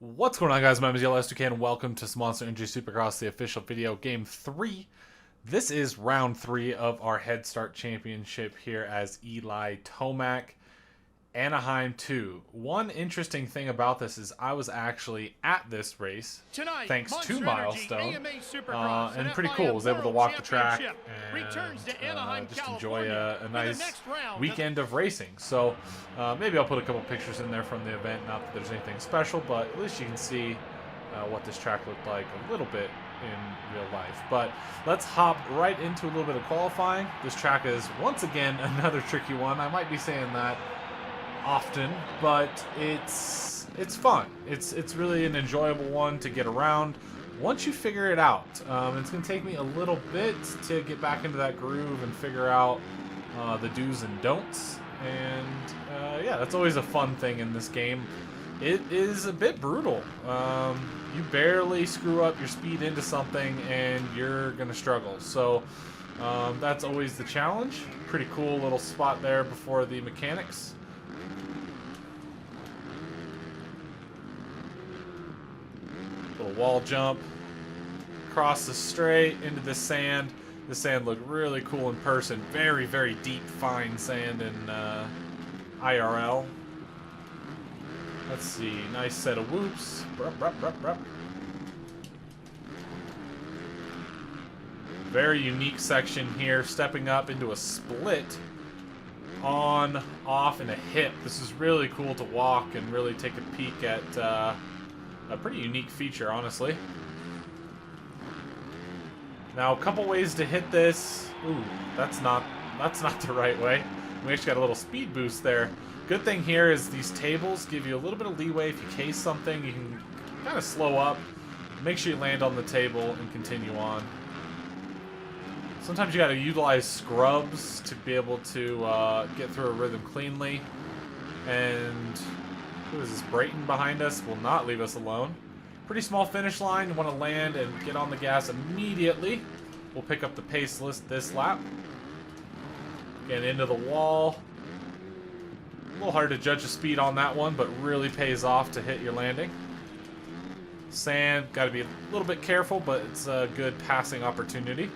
What's going on, guys? My name is YellowS2K and welcome to Monster Energy Supercross, the official video game 3. This is round 3 of our Head Start Championship here as Eli Tomac, Anaheim 2. One interesting thing about this is I was actually at this race thanks to Milestone, and pretty cool. I was able to walk the track and just enjoy a nice weekend of racing. So maybe I'll put a couple pictures in there from the event. Not that there's anything special, but at least you can see what this track looked like a little bit in real life. But let's hop right into a little bit of qualifying. This track is once again another tricky one. I might be saying that often, but it's fun. It's really an enjoyable one to get around once you figure it out. It's gonna take me a little bit to get back into that groove and figure out the do's and don'ts, and yeah, that's always a fun thing in this game. It is a bit brutal. You barely screw up your speed into something and you're gonna struggle, so that's always the challenge. Pretty cool little spot there before the mechanics. Little wall jump, across the straight into the sand. The sand looked really cool in person. Very, very deep, fine sand in IRL. Let's see, nice set of whoops. Very unique section here, stepping up into a split on, off, and a hip. This is really cool to walk and really take a peek at a pretty unique feature, honestly. Now, a couple ways to hit this. Ooh, that's not the right way. We actually got a little speed boost there. Good thing here is these tables give you a little bit of leeway. If you case something, you can kind of slow up, make sure you land on the table, and continue on. Sometimes you got to utilize scrubs to be able to get through a rhythm cleanly. And who is this? Brayton behind us will not leave us alone. Pretty small finish line. You want to land and get on the gas immediately. We'll pick up the pace list this lap. Get into the wall. A little hard to judge the speed on that one, but really pays off to hit your landing. Sand, got to be a little bit careful, but it's a good passing opportunity.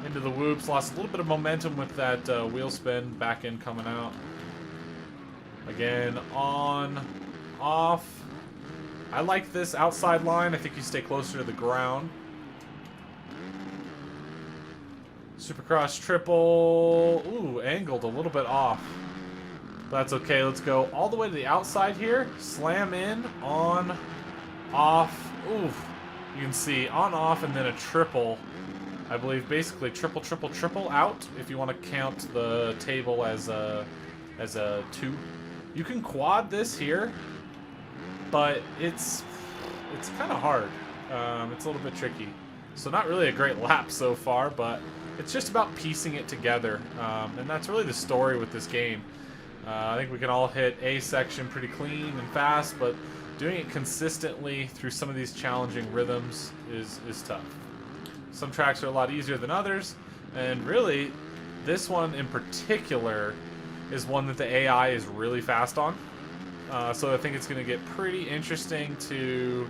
Into the whoops, lost a little bit of momentum with that wheel spin, back end coming out. Again, on, off. I like this outside line. I think you stay closer to the ground. Supercross triple. Ooh, angled a little bit off. That's okay. Let's go all the way to the outside here. Slam in, on, off. Ooh, you can see on, off, and then a triple. I believe basically triple, triple, triple out if you want to count the table as a 2. You can quad this here, but it's kind of hard. It's a little bit tricky. So not really a great lap so far, but it's just about piecing it together. And that's really the story with this game. I think we can all hit A section pretty clean and fast, but doing it consistently through some of these challenging rhythms is tough. Some tracks are a lot easier than others, and really, this one in particular is one that the AI is really fast on. So I think it's going to get pretty interesting to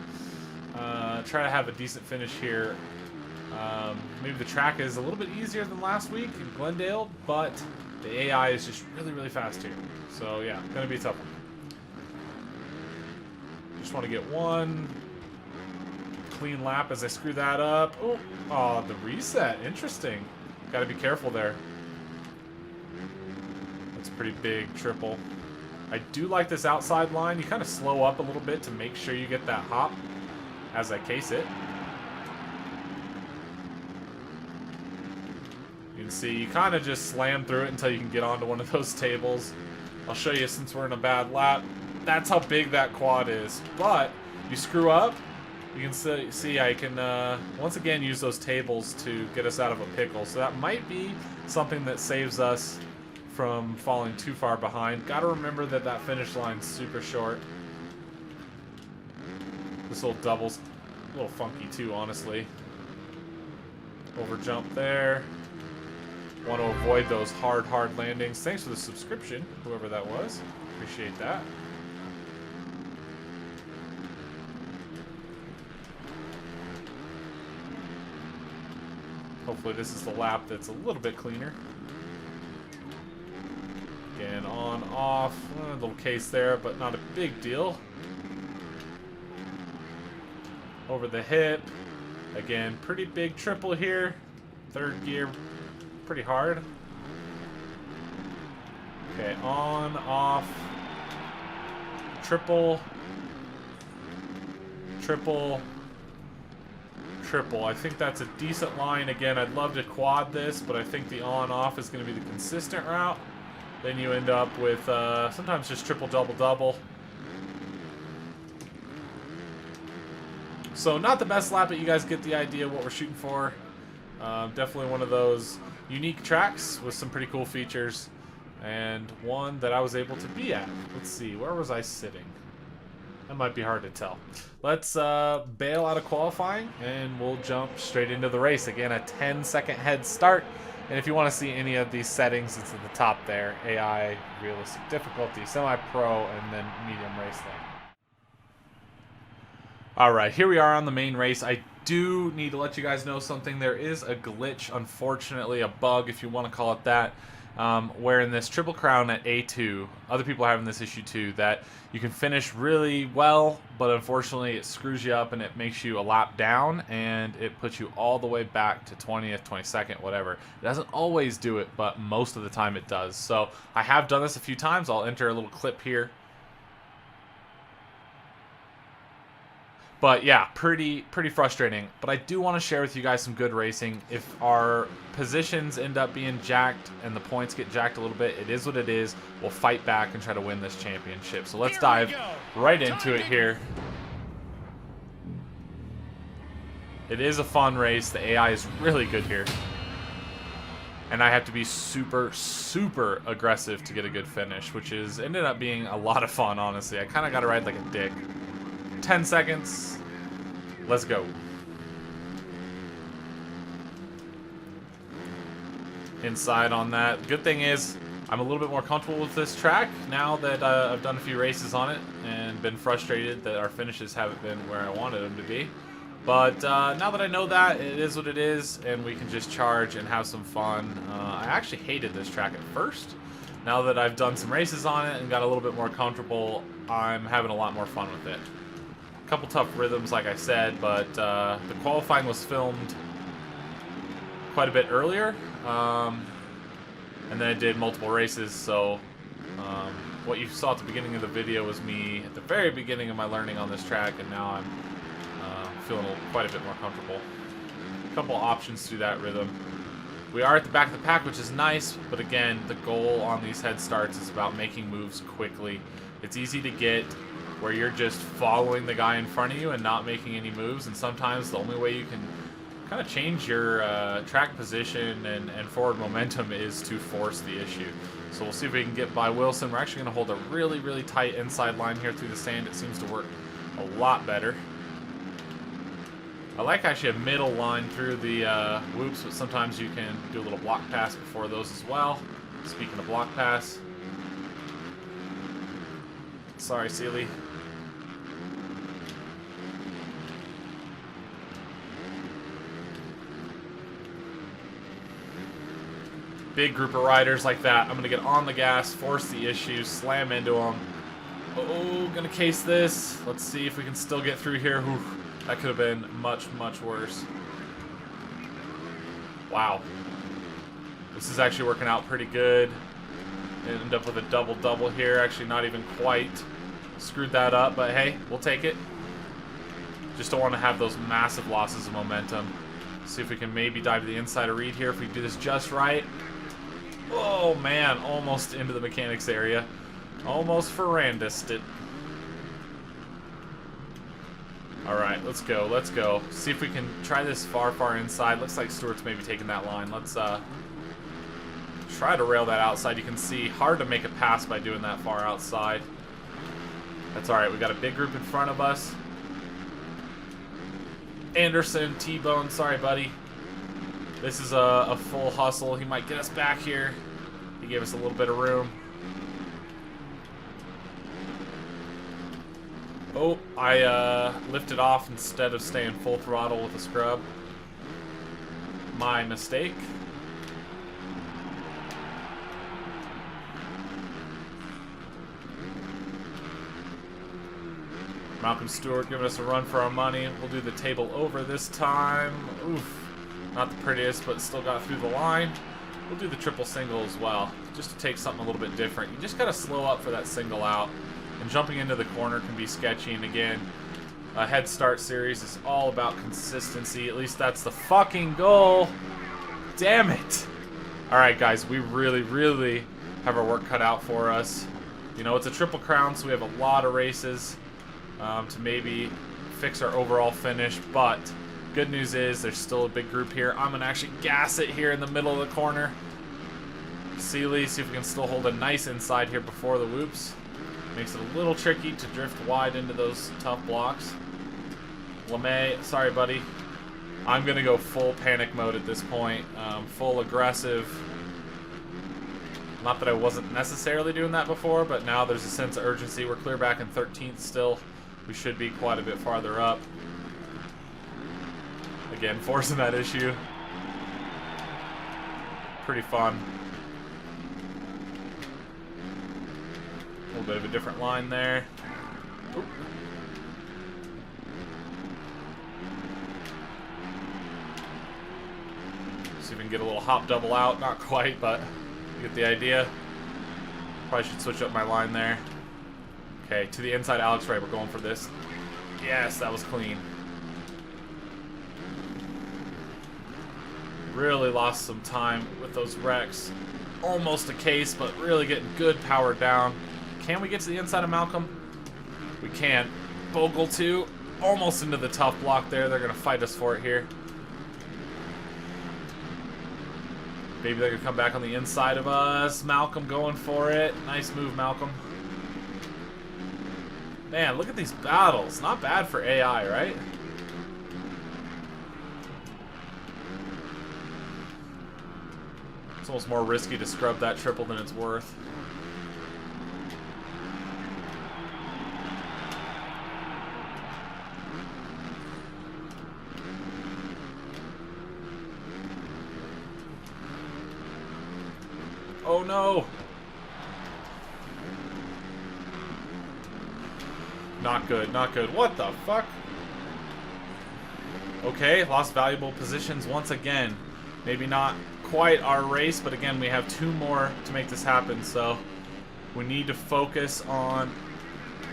try to have a decent finish here. Maybe the track is a little bit easier than last week in Glendale, but the AI is just really, really fast here. So yeah, going to be a tough one. Just want to get one clean lap as I screw that up. Oh, the reset. Interesting. Got to be careful there. That's a pretty big triple. I do like this outside line. You kind of slow up a little bit to make sure you get that hop as I case it. You can see you kind of just slam through it until you can get onto one of those tables. I'll show you since we're in a bad lap. That's how big that quad is. But you screw up, you can see I can once again use those tables to get us out of a pickle. So that might be something that saves us from falling too far behind. Got to remember that that finish line's super short. This little double's a little funky too, honestly. Over jump there. Want to avoid those hard landings. Thanks for the subscription, whoever that was. Appreciate that. Hopefully this is the lap that's a little bit cleaner. Again, on, off. A little case there, but not a big deal. Over the hip. Again, pretty big triple here. Third gear, pretty hard. Okay, on, off. Triple. Triple. Triple. I think that's a decent line. Again, I'd love to quad this, but I think the on-off is going to be the consistent route. Then you end up with sometimes just triple, double, double. So not the best lap, but you guys get the idea of what we're shooting for. Definitely one of those unique tracks with some pretty cool features. And one that I was able to be at. Let's see, where was I sitting? That might be hard to tell. Let's bail out of qualifying, and we'll jump straight into the race. Again, a 10-second head start. And if you want to see any of these settings, it's at the top there. AI, realistic difficulty, semi-pro, and then medium race lane. Alright, here we are on the main race. I do need to let you guys know something. There is a glitch, unfortunately, a bug, if you want to call it that, where in this Triple Crown at A2, other people are having this issue too, that you can finish really well, but unfortunately it screws you up and it makes you a lap down, and it puts you all the way back to 20th, 22nd, whatever. It doesn't always do it, but most of the time it does. So I have done this a few times. I'll enter a little clip here. But yeah, pretty frustrating. But I do want to share with you guys some good racing. If our positions end up being jacked and the points get jacked a little bit, it is what it is. We'll fight back and try to win this championship. So let's dive right into it here. It is a fun race. The AI is really good here. And I have to be super, super aggressive to get a good finish, which is ended up being a lot of fun, honestly. I kind of got to ride like a dick. 10 seconds. Let's go. Inside on that. Good thing is I'm a little bit more comfortable with this track now that I've done a few races on it and been frustrated that our finishes haven't been where I wanted them to be. But now that I know that, it is what it is, and we can just charge and have some fun. I actually hated this track at first. Now that I've done some races on it and got a little bit more comfortable, I'm having a lot more fun with it. Couple tough rhythms, like I said, but the qualifying was filmed quite a bit earlier, and then I did multiple races. So what you saw at the beginning of the video was me at the very beginning of my learning on this track, and now I'm feeling quite a bit more comfortable. A couple options through that rhythm. We are at the back of the pack, which is nice, but again, the goal on these head starts is about making moves quickly. It's easy to get where you're just following the guy in front of you and not making any moves, and sometimes the only way you can kind of change your track position and forward momentum is to force the issue. So we'll see if we can get by Wilson. We're actually going to hold a really, really tight inside line here through the sand. It seems to work a lot better. I like actually a middle line through the whoops, but sometimes you can do a little block pass before those as well. Speaking of block pass. Sorry, Sealy. Big group of riders like that. I'm going to get on the gas, force the issue, slam into them. Oh, going to case this. Let's see if we can still get through here. Whew, that could have been much, much worse. Wow. This is actually working out pretty good. End up with a double-double here. Actually, not even quite. Screwed that up, but hey, we'll take it. Just don't want to have those massive losses of momentum. See if we can maybe dive to the inside of Reed here if we do this just right. Oh man, almost into the mechanics area. Almost Ferrandised it. Alright, let's go, let's go. See if we can try this far inside. Looks like Stewart's maybe taking that line. Let's try to rail that outside. You can see, hard to make a pass by doing that far outside. That's alright, we got a big group in front of us. Anderson, T-Bone, sorry buddy. This is a full hustle. He might get us back here. He gave us a little bit of room. Oh, I lifted off instead of staying full throttle with the scrub. My mistake. Malcolm Stewart giving us a run for our money. We'll do the table over this time. Oof. Not the prettiest, but still got through the line. We'll do the triple single as well, just to take something a little bit different. You just gotta slow up for that single out. And jumping into the corner can be sketchy, and again, a head start series is all about consistency. At least that's the fucking goal. Damn it. Alright guys, we really have our work cut out for us. You know, it's a triple crown, so we have a lot of races to maybe fix our overall finish, but good news is there's still a big group here. I'm gonna actually gas it here in the middle of the corner. Sealy, see if we can still hold a nice inside here before the whoops. Makes it a little tricky to drift wide into those tough blocks. LeMay, sorry buddy. I'm gonna go full panic mode at this point. Full aggressive. Not that I wasn't necessarily doing that before, but now there's a sense of urgency. We're clear back in 13th still. We should be quite a bit farther up. Again, forcing that issue. Pretty fun. A little bit of a different line there. Oop. See if we can get a little hop double out. Not quite, but you get the idea. Probably should switch up my line there. Okay, to the inside, Alex Ray. We're going for this. Yes, that was clean. Really lost some time with those wrecks. Almost a case, but really getting good power down. Can we get to the inside of Malcolm? We can. Bogle too. Almost into the tough block there. They're going to fight us for it here. Maybe they're going to come back on the inside of us. Malcolm going for it. Nice move, Malcolm. Man, look at these battles. Not bad for AI, right? It's almost more risky to scrub that triple than it's worth. Oh no! Not good, not good. What the fuck? Okay, lost valuable positions once again. Maybe not quite our race, but again, we have 2 more to make this happen, so we need to focus on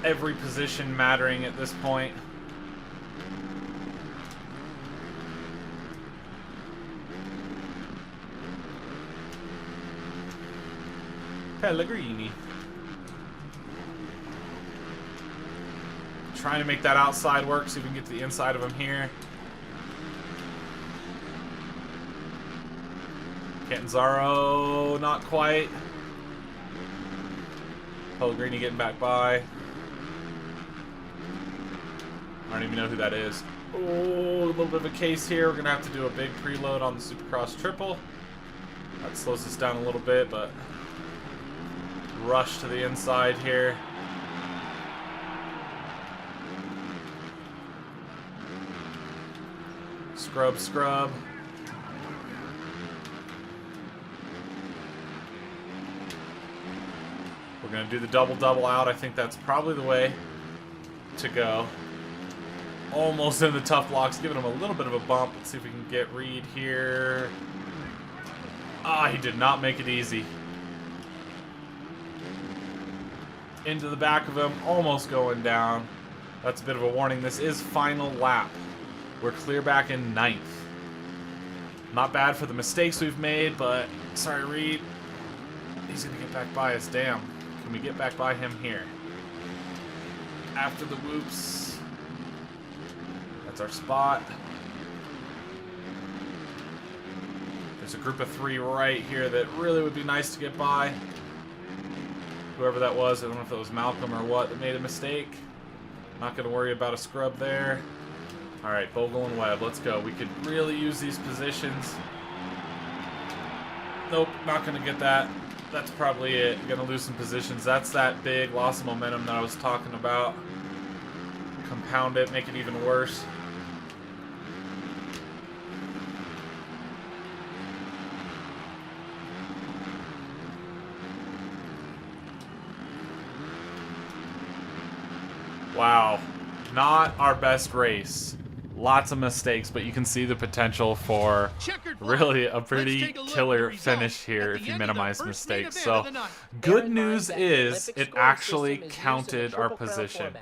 every position mattering at this point. Pellegrini. Trying to make that outside work so we can get to the inside of him here. Catanzaro, not quite. Pellegrini getting back by. I don't even know who that is. Oh, a little bit of a case here. We're going to have to do a big preload on the Supercross triple. That slows us down a little bit, but rush to the inside here. Scrub, scrub. We're going to do the double out. I think that's probably the way to go. Almost in the tough blocks, giving him a little bit of a bump. Let's see if we can get Reed here. Ah, he did not make it easy. Into the back of him, almost going down. That's a bit of a warning. This is final lap. We're clear back in 9th. Not bad for the mistakes we've made, but sorry, Reed. He's going to get back by us. Damn. Can we get back by him here? After the whoops. That's our spot. There's a group of 3 right here that really would be nice to get by. Whoever that was, I don't know if it was Malcolm or what, that made a mistake. Not going to worry about a scrub there. Alright, Bogle and Webb, let's go. We could really use these positions. Nope, not going to get that. That's probably it. Going to lose some positions. That's that big loss of momentum that I was talking about. compound it, make it even worse. Wow, not our best race. Lots of mistakes, but you can see the potential for really a pretty killer finish here if you minimize mistakes. So good news is it actually counted our position.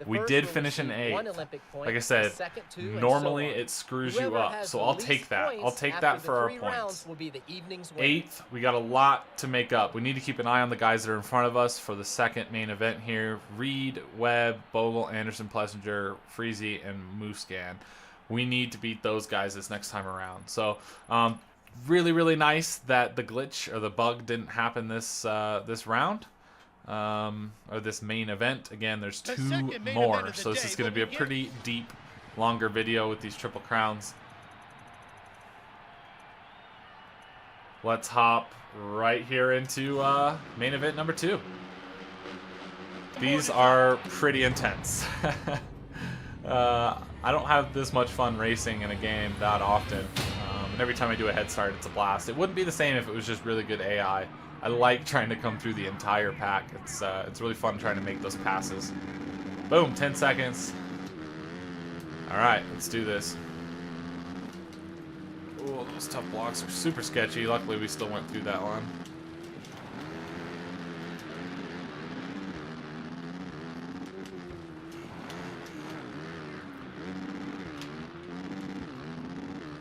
We did finish in 8th. Like I said, normally it screws you up, so I'll take that. I'll take that for our points. 8th, we got a lot to make up. We need to keep an eye on the guys that are in front of us for the second main event here. Reed, Webb, Bogle, Anderson, Plessinger, Freezy, and Mooscan. We need to beat those guys this next time around. So really, really nice that the glitch or the bug didn't happen this this round. Or this main event. Again, there's 2 more, so this is going to be a pretty deep, longer video with these triple crowns. Let's hop right here into main event number 2. These are pretty intense. I don't have this much fun racing in a game that often, and every time I do a head start, it's a blast. It wouldn't be the same if it was just really good AI. I like trying to come through the entire pack. It's really fun trying to make those passes. Boom, 10 seconds. All right, let's do this. Oh, those tough blocks are super sketchy. Luckily, we still went through that one.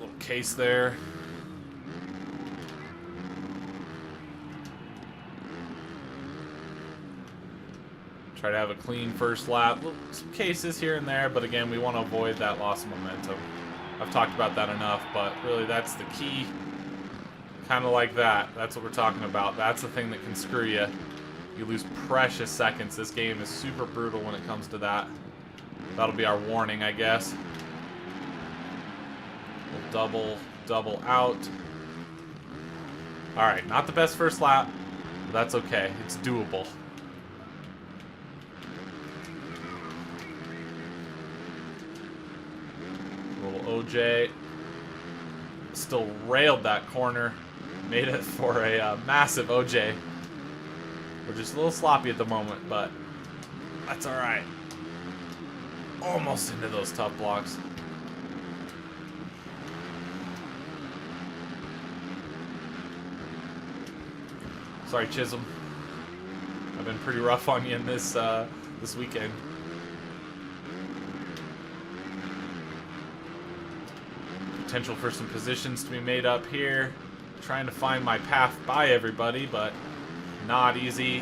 Little case there. Try to have a clean first lap. Some cases here and there, but again, we want to avoid that loss of momentum. I've talked about that enough, but really that's the key. Kind of like that. That's what we're talking about. That's the thing that can screw you. You lose precious seconds. This game is super brutal when it comes to that. That'll be our warning, I guess. We'll double out. All right, not the best first lap, but that's okay. It's doable. OJ still railed that corner, made it for a massive OJ. We're just a little sloppy at the moment, but that's all right. Almost into those tough blocks. Sorry, Chisholm. I've been pretty rough on you in this this weekend. Potential for some positions to be made up here. Trying to find my path by everybody, but not easy.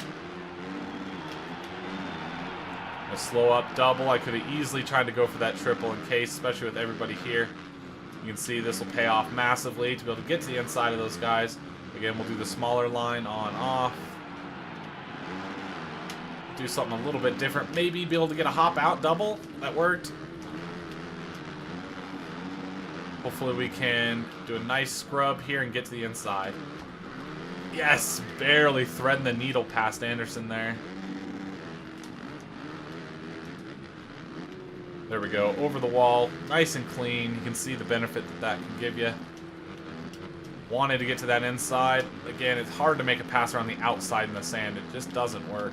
A slow up double. I could have easily tried to go for that triple in case, especially with everybody here. You can see this will pay off massively to be able to get to the inside of those guys. Again, we'll do the smaller line on off. Do something a little bit different. Maybe be able to get a hop out double. That worked. Hopefully we can do a nice scrub here and get to the inside. Yes, barely threading the needle past Anderson there. There we go, over the wall, nice and clean. You can see the benefit that that can give you. Wanted to get to that inside. Again, it's hard to make a pass around the outside in the sand. It just doesn't work.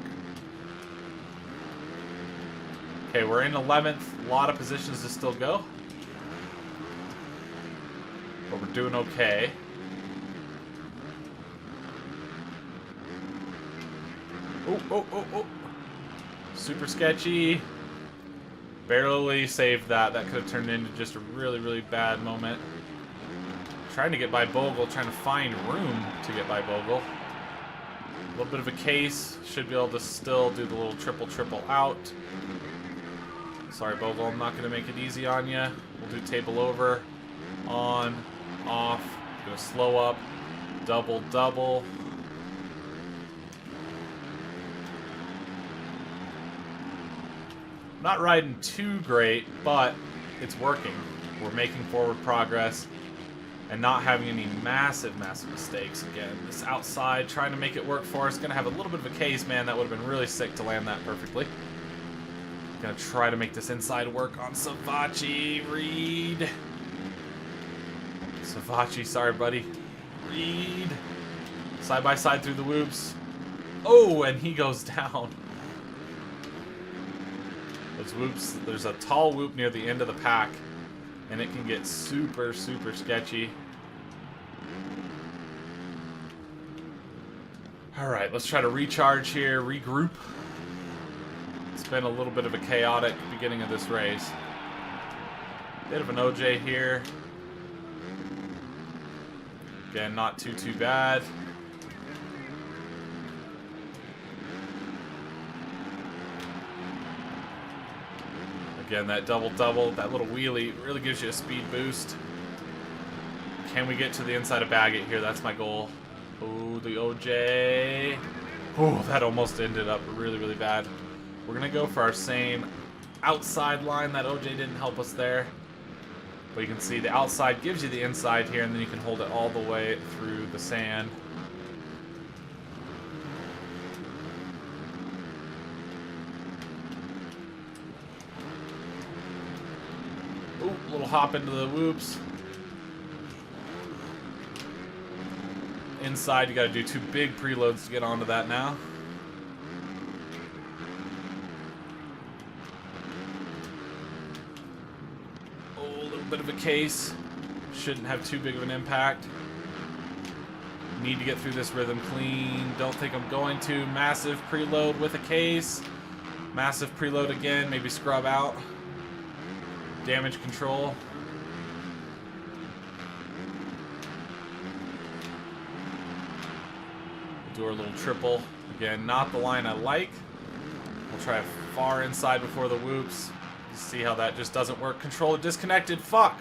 Okay, we're in 11th. A lot of positions to still go. But we're doing okay. Oh. Super sketchy. Barely saved that. That could have turned into just a really, really bad moment. Trying to get by Bogle, trying to find room to get by Bogle. A little bit of a case. Should be able to still do the little triple out. Sorry, Bogle, I'm not going to make it easy on you. We'll do table over. On, off. Go slow up. Double. Not riding too great, but it's working. We're making forward progress and not having any massive mistakes. Again, this outside, trying to make it work for us. Going to have a little bit of a case, man. That would have been really sick to land that perfectly. Gonna try to make this inside work on Savachi. Reed. Savachi, sorry, buddy. Reed. Side by side through the whoops. Oh, and he goes down. Those whoops, there's a tall whoop near the end of the pack, and it can get super, super sketchy. Alright, let's try to recharge here, regroup. It's been a little bit of a chaotic beginning of this race. Bit of an OJ here. Again, not too bad. Again, that double-double, that little wheelie really gives you a speed boost. Can we get to the inside of Baggett here? That's my goal. Oh, the OJ. Oh, that almost ended up really, really bad. We're going to go for our same outside line. That OJ didn't help us there. But you can see the outside gives you the inside here, and then you can hold it all the way through the sand. Ooh, little hop into the whoops. Inside, you got to do 2 big preloads to get onto that now. Oh, a little bit of a case. Shouldn't have too big of an impact. Need to get through this rhythm clean. Don't think I'm going to. Massive preload with a case. Massive preload again. Maybe scrub out. Damage control. Do our little triple. Again, not the line I like. We'll try far inside before the whoops. See how that just doesn't work. Controller disconnected. Fuck.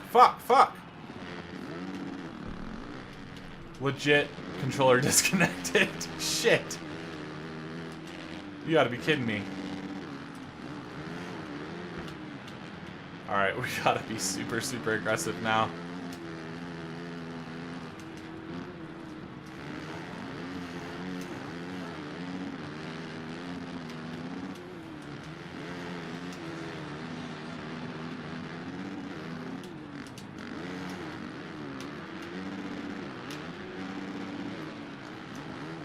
Legit controller disconnected. Shit. You gotta be kidding me. Alright, we gotta be super, super aggressive now.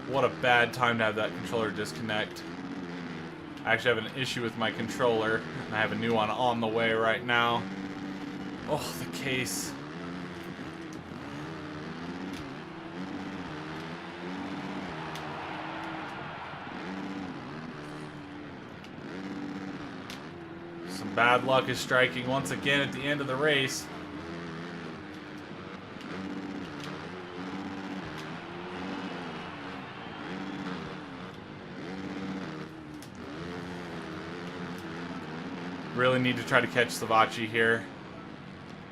What a bad time to have that controller disconnect. I actually have an issue with my controller, and I have a new one on the way right now. Oh, the case. Some bad luck is striking once again at the end of the race. Really need to try to catch Savachi here.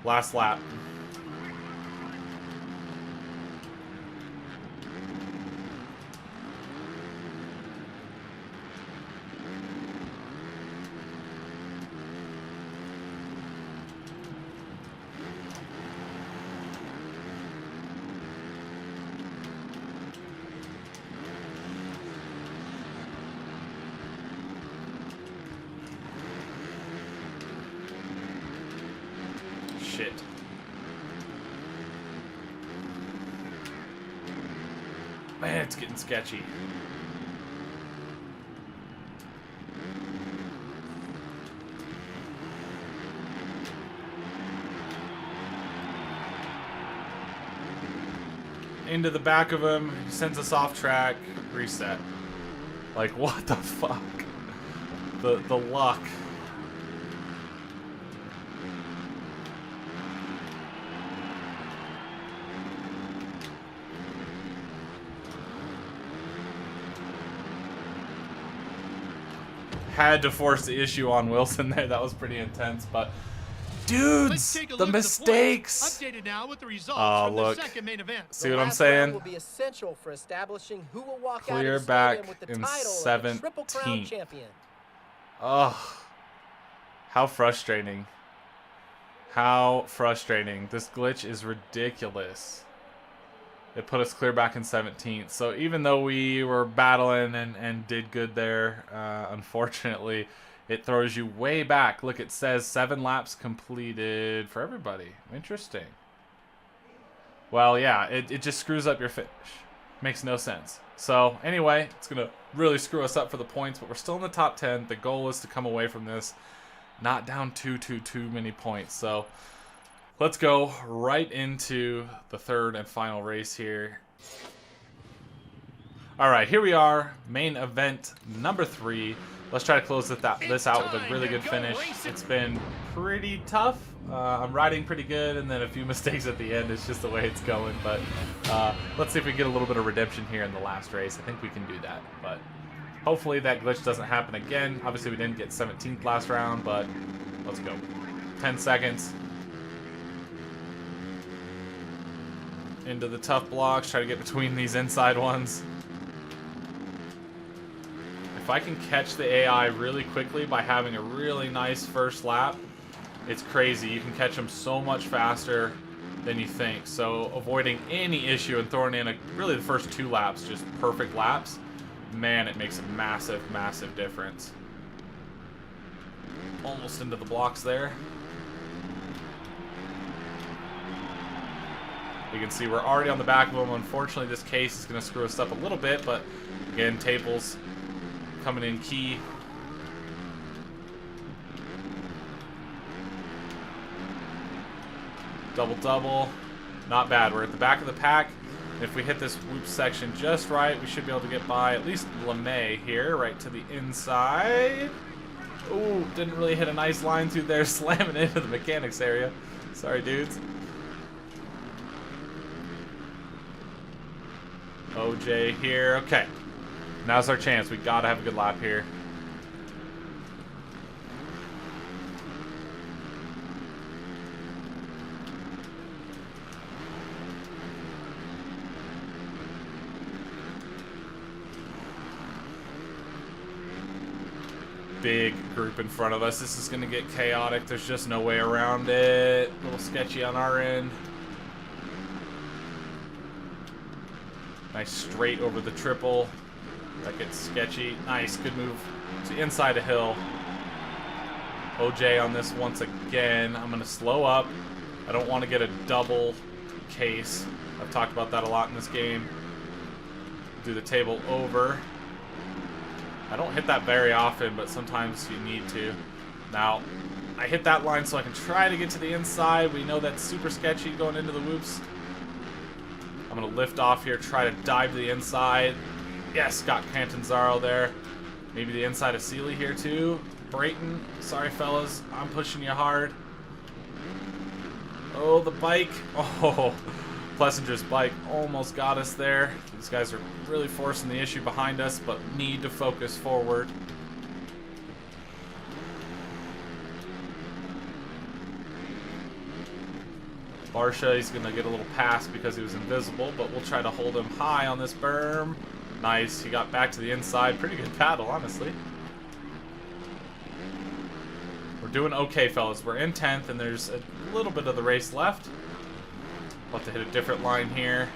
Last lap. Shit. Man, it's getting sketchy. Into the back of him, he sends us off track, reset. Like, what the fuck? The luck. Had to force the issue on Wilson there. That was pretty intense, but dudes, the mistakes. Updated now with the results Oh, from look. the second main event. See what I'm saying? Will be essential for establishing who will walk Clear out of the back stadium with the in title of the Triple Crown 17th. champion. Oh, how frustrating. How frustrating. This glitch is ridiculous. It put us clear back in 17th. So even though we were battling and did good there, unfortunately, it throws you way back. Look, it says 7 laps completed for everybody. Interesting. Well, yeah, it just screws up your finish. Makes no sense. So, anyway, it's going to really screw us up for the points, but we're still in the top 10. The goal is to come away from this not down too many points. So, let's go right into the third and final race here. All right, here we are. Main event number 3. Let's try to close this out with a really good finish. It's been pretty tough. I'm riding pretty good, and then a few mistakes at the end. It's just the way it's going. But let's see if we get a little bit of redemption here in the last race. I think we can do that. But hopefully that glitch doesn't happen again. Obviously, we didn't get 17th last round, but let's go. 10 seconds. Into the tough blocks. Try to get between these inside ones. If I can catch the AI really quickly by having a really nice first lap, it's crazy. You can catch them so much faster than you think. So avoiding any issue and throwing in really the first 2 laps, just perfect laps, man, it makes a massive difference. Almost into the blocks there. You can see we're already on the back of them. Unfortunately, this case is going to screw us up a little bit, but again, tables coming in key. Double. Not bad. We're at the back of the pack. If we hit this whoop section just right, we should be able to get by at least LeMay here, right to the inside. Ooh, didn't really hit a nice line through there, slamming into the mechanics area. Sorry, dudes. OJ here. Okay. Now's our chance. We gotta have a good lap here. Big group in front of us. This is gonna get chaotic. There's just no way around it. A little sketchy on our end. Nice straight over the triple. That gets sketchy. Nice, good move to inside a hill. OJ on this once again. I'm going to slow up. I don't want to get a double case. I've talked about that a lot in this game. Do the table over. I don't hit that very often, but sometimes you need to. Now, I hit that line so I can try to get to the inside. We know that's super sketchy going into the whoops. I'm going to lift off here, try to dive to the inside. Yes, got Cantanzaro there. Maybe the inside of Sealy here too. Brayton, sorry fellas, I'm pushing you hard. Oh, the bike. Oh, Plessinger's bike almost got us there. These guys are really forcing the issue behind us, but need to focus forward. Barsha, he's going to get a little pass because he was invisible, but we'll try to hold him high on this berm. Nice. He got back to the inside. Pretty good paddle, honestly. We're doing okay, fellas. We're in 10th, and there's a little bit of the race left. We'll have to hit a different line here.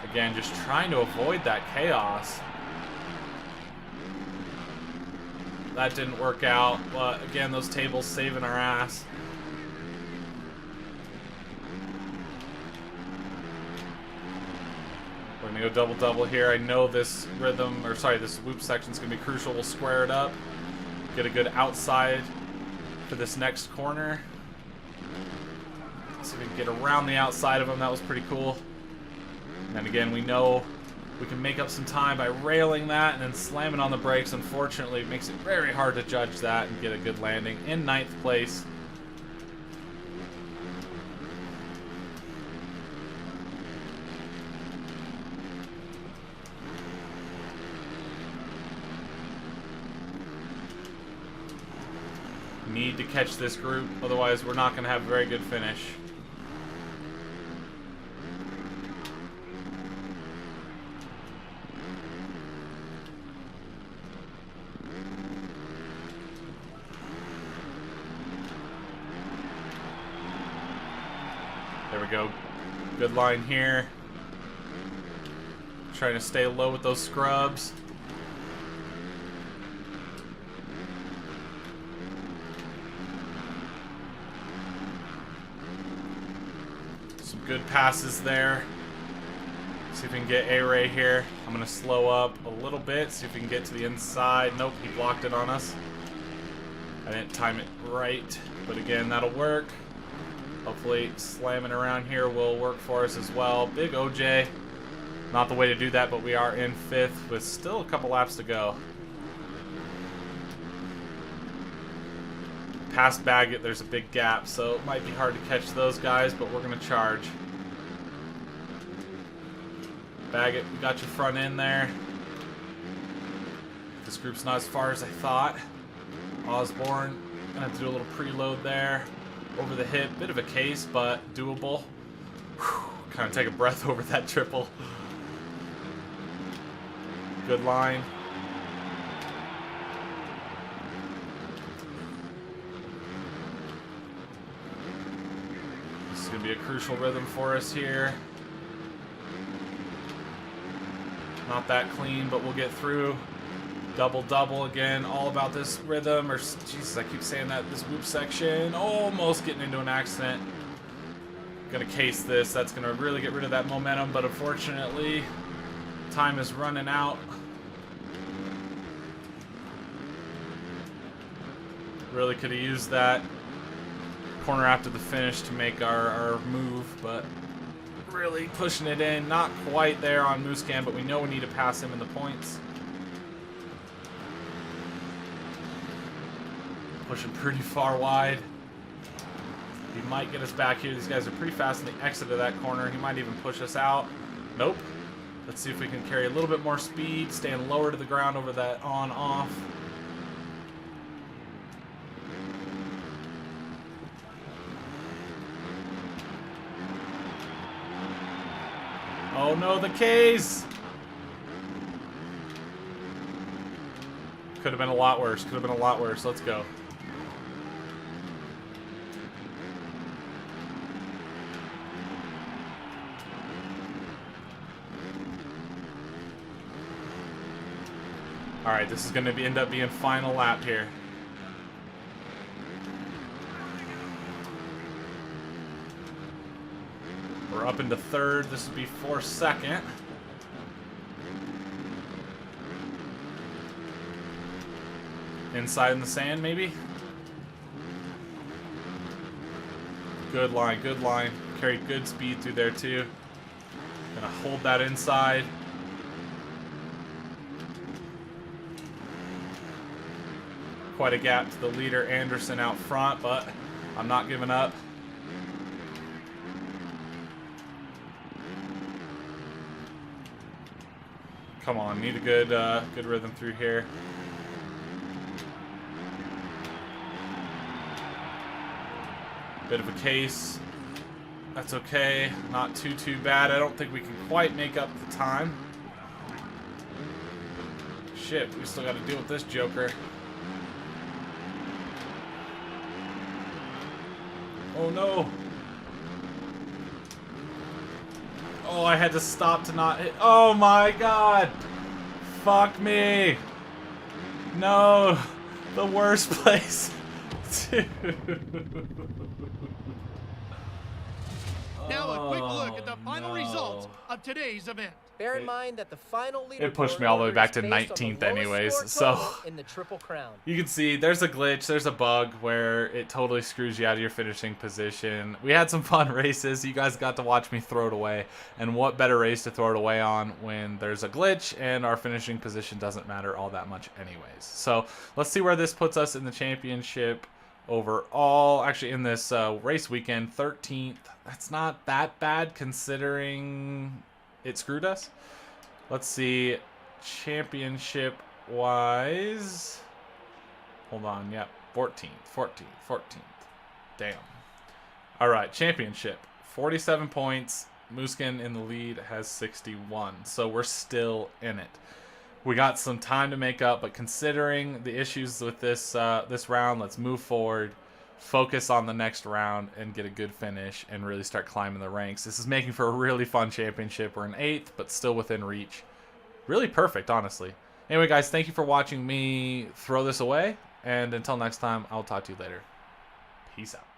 Again, just trying to avoid that chaos. That didn't work out, but again, those tables saving our ass. We're gonna go double here. I know this rhythm, or sorry, this loop section is gonna be crucial. We'll square it up. Get a good outside for this next corner. See if we can get around the outside of him. That was pretty cool. And again, we know we can make up some time by railing that and then slamming on the brakes. Unfortunately, it makes it very hard to judge that and get a good landing in 9th place. Need to catch this group, otherwise we're not going to have a very good finish. There we go. Good line here. Trying to stay low with those scrubs. Some good passes there. See if we can get A-Ray here. I'm going to slow up a little bit. See if we can get to the inside. Nope, he blocked it on us. I didn't time it right. But again, that'll work. Hopefully slamming around here will work for us as well. Big OJ. Not the way to do that, but we are in 5th with still a couple laps to go. Past Baggett, there's a big gap, so it might be hard to catch those guys, but we're going to charge. Baggett, we got your front end there. This group's not as far as I thought. Osborne, gonna have to do a little preload there. Over the hip, bit of a case, but doable. Kind of take a breath over that triple. Good line. This is gonna be a crucial rhythm for us here. Not that clean, but we'll get through. Double again, all about this rhythm, or Jesus, I keep saying that, this whoop section. Almost getting into an accident. Gonna case this, that's gonna really get rid of that momentum, but unfortunately, time is running out. Really could have used that corner after the finish to make our move, but really pushing it in. Not quite there on Muscan, but we know we need to pass him in the points. Pushing pretty far wide. He might get us back here. These guys are pretty fast in the exit of that corner. He might even push us out. Nope. Let's see if we can carry a little bit more speed, staying lower to the ground over that on-off. Oh no, the K's! Could have been a lot worse. Could have been a lot worse. Let's go. Alright, this is going to end up being final lap here. We're up into 3rd. This would be for 2nd. Inside in the sand, maybe? Good line, good line. Carried good speed through there, too. Gonna hold that inside. Quite a gap to the leader, Anderson, out front, but I'm not giving up. Come on, need a good good rhythm through here. Bit of a case. That's okay. Not too bad. I don't think we can quite make up the time. Shit, we still got to deal with this joker. Oh no. Oh, I had to stop to not hit. Oh my god. Fuck me. No. The worst place. Dude. Now a quick look at the final results of today's event. Bear in mind that the final leaderboard It pushed me all the way back to order is based on 19th the lowest anyways, score so total in the Triple Crown. You can see there's a glitch, there's a bug where it totally screws you out of your finishing position. We had some fun races. You guys got to watch me throw it away. And what better race to throw it away on when there's a glitch and our finishing position doesn't matter all that much anyways. So let's see where this puts us in the championship overall. Actually, in this race weekend, 13th. That's not that bad considering it screwed us. Let's see, championship-wise. Hold on, yep, 14th. Damn. All right, championship, 47 points. Muskin in the lead has 61, so we're still in it. We got some time to make up, but considering the issues with this this round, let's move forward, focus on the next round, and get a good finish and really start climbing the ranks. This is making for a really fun championship. We're in 8th, but still within reach. Really perfect, honestly. Anyway, guys, thank you for watching me throw this away, and until next time, I'll talk to you later. Peace out.